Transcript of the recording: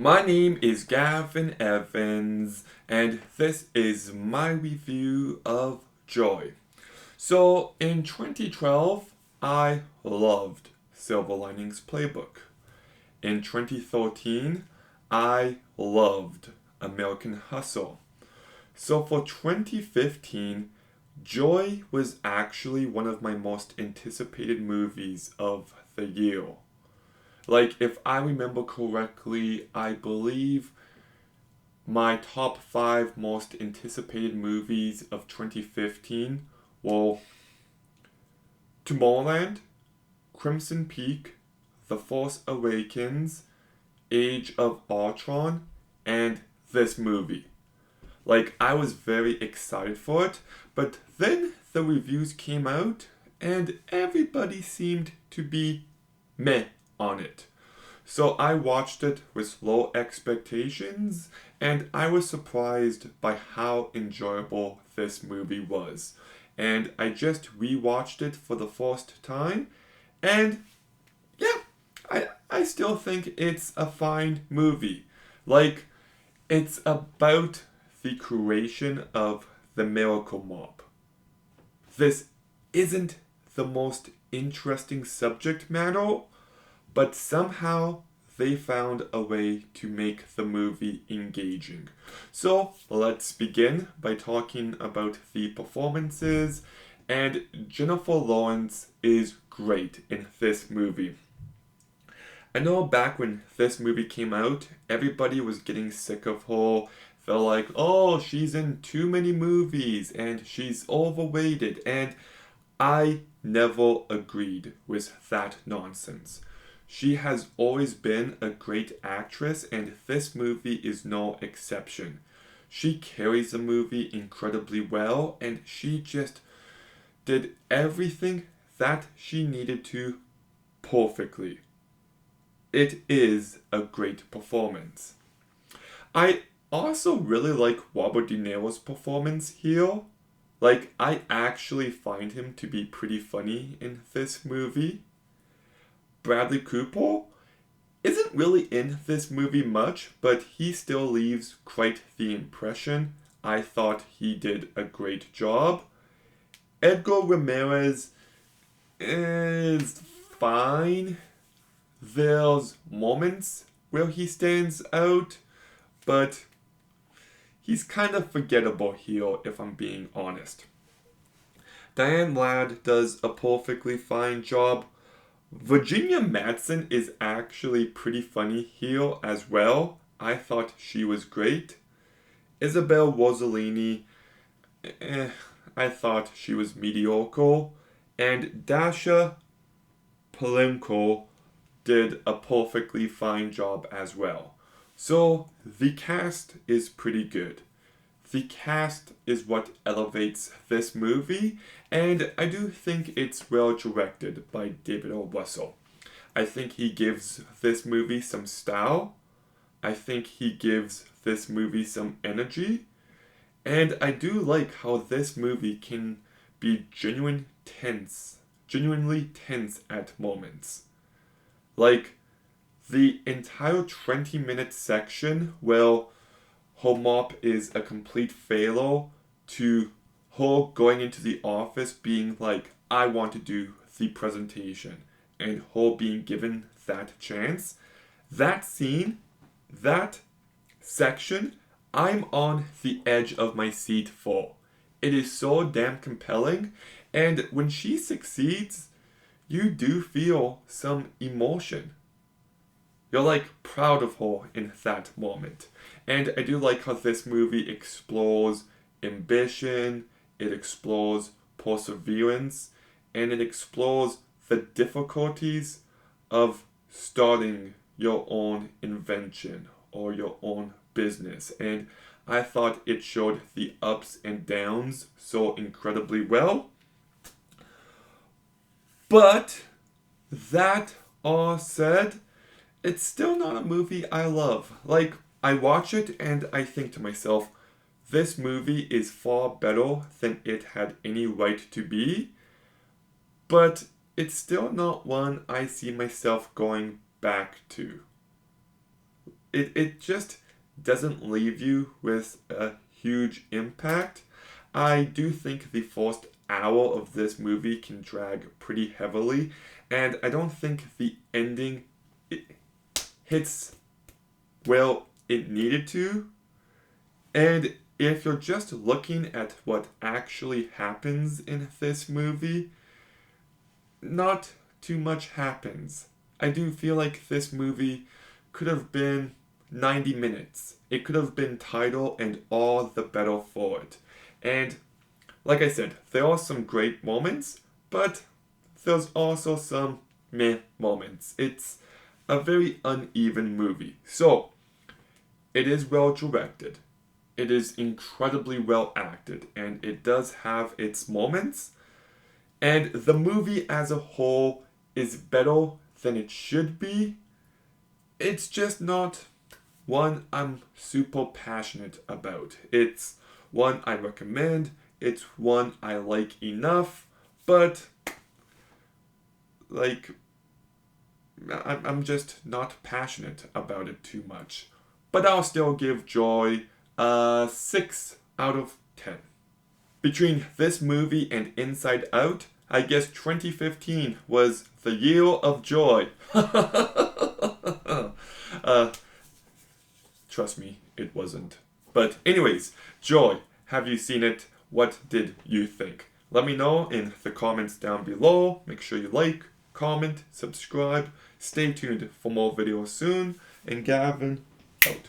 My name is Gavin Evans, and this is my review of Joy. So, in 2012, I loved Silver Linings Playbook. In 2013, I loved American Hustle. So, for 2015, Joy was actually one of my most anticipated movies of the year. Like, if I remember correctly, I believe my top five most anticipated movies of 2015 were Tomorrowland, Crimson Peak, The Force Awakens, Age of Ultron, and this movie. Like, I was very excited for it, but then the reviews came out and everybody seemed to be meh on it. So I watched it with low expectations, and I was surprised by how enjoyable this movie was. And I just rewatched it for the first time, and yeah, I still think it's a fine movie. Like, it's about the creation of the Miracle Mob. This isn't the most interesting subject matter, but somehow they found a way to make the movie engaging. So let's begin by talking about the performances. And Jennifer Lawrence is great in this movie. I know back when this movie came out, everybody was getting sick of her. They're like, oh, she's in too many movies and she's overrated. And I never agreed with that nonsense. She has always been a great actress, and this movie is no exception. She carries the movie incredibly well, and she just did everything that she needed to perfectly. It is a great performance. I also really like Robert De Niro's performance here. Like, I actually find him to be pretty funny in this movie. Bradley Cooper isn't really in this movie much, but he still leaves quite the impression. I thought he did a great job. Edgar Ramirez is fine. There's moments where he stands out, but he's kind of forgettable here if I'm being honest. Diane Ladd does a perfectly fine job. Virginia Madsen is actually pretty funny here as well. I thought she was great. Isabel Rossellini, eh, I thought she was mediocre. And Dasha Palenko did a perfectly fine job as well. So the cast is pretty good. The cast is what elevates this movie, and I do think it's well directed by David O. Russell. I think he gives this movie some style. I think he gives this movie some energy. And I do like how this movie can be genuinely tense at moments. Like the entire 20-minute section where her mop is a complete failure to her going into the office being like, I want to do the presentation, and her being given that chance. That scene, that section, I'm on the edge of my seat for. It is so damn compelling, and when she succeeds, you do feel some emotion. You're like proud of her in that moment. And I do like how this movie explores ambition, it explores perseverance, and it explores the difficulties of starting your own invention or your own business. And I thought it showed the ups and downs so incredibly well. But that all said, it's still not a movie I love. Like, I watch it and I think to myself, this movie is far better than it had any right to be, but it's still not one I see myself going back to. it just doesn't leave you with a huge impact. I do think the first hour of this movie can drag pretty heavily, and I don't think the ending it hits well it needed to. And if you're just looking at what actually happens in this movie, not too much happens. I do feel like this movie could have been 90 minutes. It could have been title and all the better for it. And like I said, there are some great moments, but there's also some meh moments. It's a very uneven movie. So, it is well directed. It is incredibly well acted, and it does have its moments. And the movie as a whole is better than it should be. It's just not one I'm super passionate about. It's one I recommend, it's one I like enough, but like I'm just not passionate about it too much. But I'll still give Joy a 6 out of 10. Between this movie and Inside Out, I guess 2015 was the year of joy. Trust me, it wasn't. But anyways, Joy, have you seen it? What did you think? Let me know in the comments down below. Make sure you like, comment, subscribe. Stay tuned for more videos soon. And Gavin, out.